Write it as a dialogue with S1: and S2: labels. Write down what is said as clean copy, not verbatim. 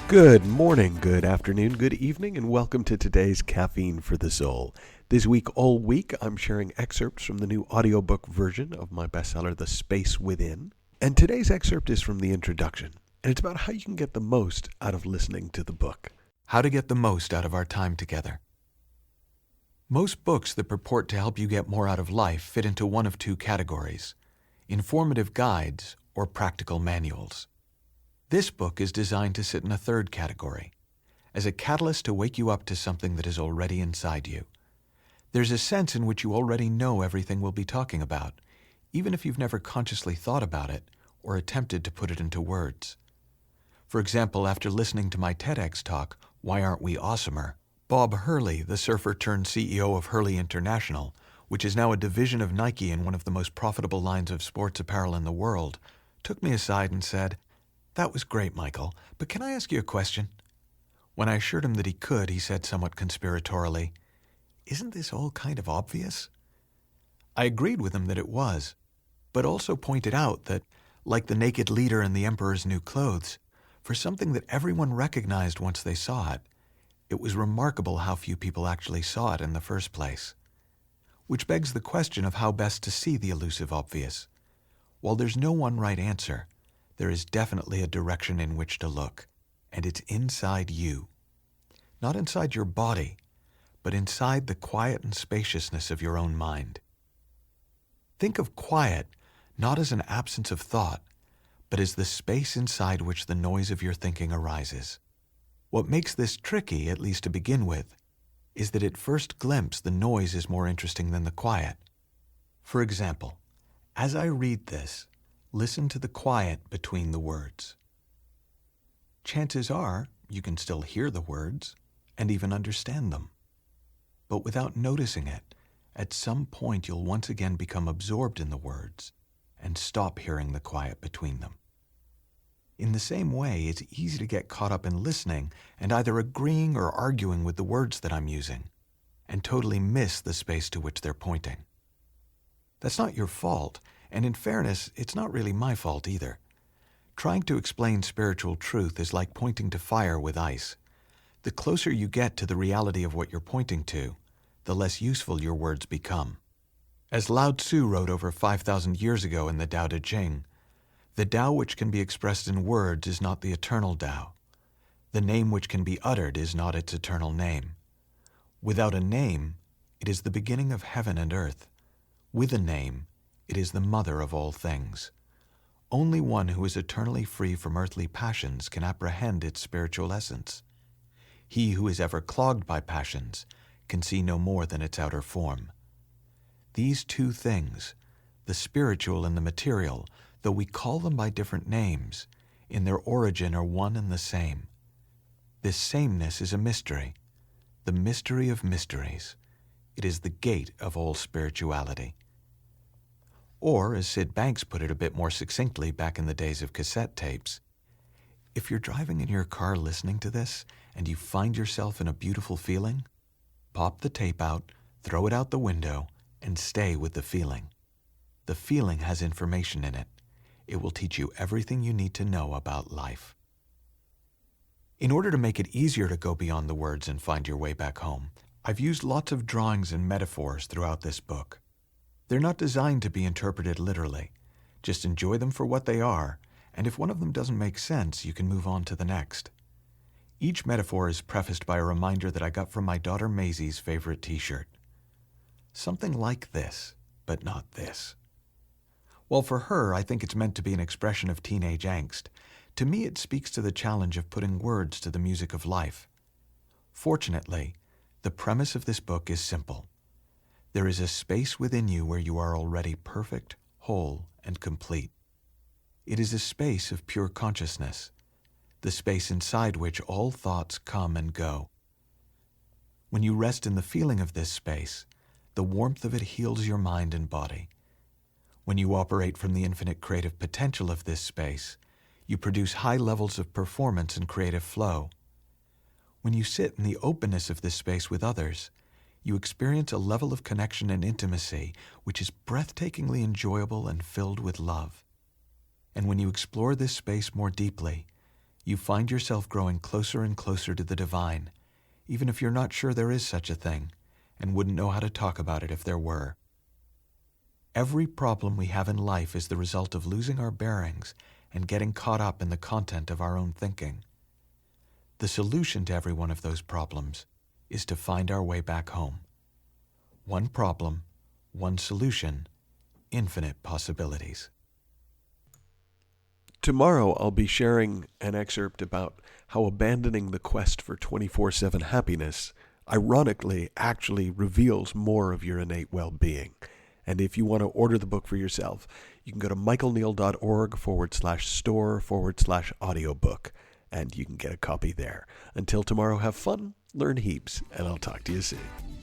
S1: Good morning, good afternoon, good evening, and welcome to today's Caffeine for the Soul. This week, all week, I'm sharing excerpts from the new audiobook version of my bestseller, The Space Within. And today's excerpt is from the introduction, and it's about how you can get the most out of listening to the book.
S2: How to get the most out of our time together. Most books that purport to help you get more out of life fit into one of two categories: informative guides or practical manuals. This book is designed to sit in a third category, as a catalyst to wake you up to something that is already inside you. There's a sense in which you already know everything we'll be talking about, even if you've never consciously thought about it or attempted to put it into words. For example, after listening to my TEDx talk, Why Aren't We Awesomer?, Bob Hurley, the surfer turned CEO of Hurley International, which is now a division of Nike and one of the most profitable lines of sports apparel in the world, took me aside and said, "That was great, Michael, but can I ask you a question?" When I assured him that he could, he said somewhat conspiratorially, "Isn't this all kind of obvious?" I agreed with him that it was, but also pointed out that, like the naked leader in the Emperor's New Clothes, for something that everyone recognized once they saw it, it was remarkable how few people actually saw it in the first place. Which begs the question of how best to see the elusive obvious. While there's no one right answer, there is definitely a direction in which to look, and it's inside you. Not inside your body, but inside the quiet and spaciousness of your own mind. Think of quiet not as an absence of thought, but as the space inside which the noise of your thinking arises. What makes this tricky, at least to begin with, is that at first glimpse the noise is more interesting than the quiet. For example, as I read this, listen to the quiet between the words. Chances are you can still hear the words and even understand them. But without noticing it, at some point you'll once again become absorbed in the words and stop hearing the quiet between them. In the same way, it's easy to get caught up in listening and either agreeing or arguing with the words that I'm using, and totally miss the space to which they're pointing. That's not your fault, and in fairness, it's not really my fault either. Trying to explain spiritual truth is like pointing to fire with ice. The closer you get to the reality of what you're pointing to, the less useful your words become. As Lao Tzu wrote over 5,000 years ago in the Tao Te Ching, the Tao which can be expressed in words is not the eternal Tao. The name which can be uttered is not its eternal name. Without a name, it is the beginning of heaven and earth. With a name, it is the mother of all things. Only one who is eternally free from earthly passions can apprehend its spiritual essence. He who is ever clogged by passions can see no more than its outer form. These two things, the spiritual and the material, though we call them by different names, in their origin are one and the same. This sameness is a mystery, the mystery of mysteries. It is the gate of all spirituality. Or, as Sid Banks put it a bit more succinctly back in the days of cassette tapes, if you're driving in your car listening to this and you find yourself in a beautiful feeling, pop the tape out, throw it out the window, and stay with the feeling. The feeling has information in it. It will teach you everything you need to know about life. In order to make it easier to go beyond the words and find your way back home, I've used lots of drawings and metaphors throughout this book. They're not designed to be interpreted literally. Just enjoy them for what they are, and if one of them doesn't make sense, you can move on to the next. Each metaphor is prefaced by a reminder that I got from my daughter Maisie's favorite t-shirt. Something like this, but not this. While for her, I think it's meant to be an expression of teenage angst, to me it speaks to the challenge of putting words to the music of life. Fortunately, the premise of this book is simple. There is a space within you where you are already perfect, whole, and complete. It is a space of pure consciousness, the space inside which all thoughts come and go. When you rest in the feeling of this space, the warmth of it heals your mind and body. When you operate from the infinite creative potential of this space, you produce high levels of performance and creative flow. When you sit in the openness of this space with others, you experience a level of connection and intimacy which is breathtakingly enjoyable and filled with love. And when you explore this space more deeply, you find yourself growing closer and closer to the divine, even if you're not sure there is such a thing, and wouldn't know how to talk about it if there were. Every problem we have in life is the result of losing our bearings and getting caught up in the content of our own thinking. The solution to every one of those problems is to find our way back home. One problem, one solution, infinite possibilities.
S1: Tomorrow I'll be sharing an excerpt about how abandoning the quest for 24/7 happiness ironically actually reveals more of your innate well-being. And if you want to order the book for yourself, you can go to michaelneill.org/store/audiobook, and you can get a copy there. Until tomorrow, have fun, learn heaps, and I'll talk to you soon.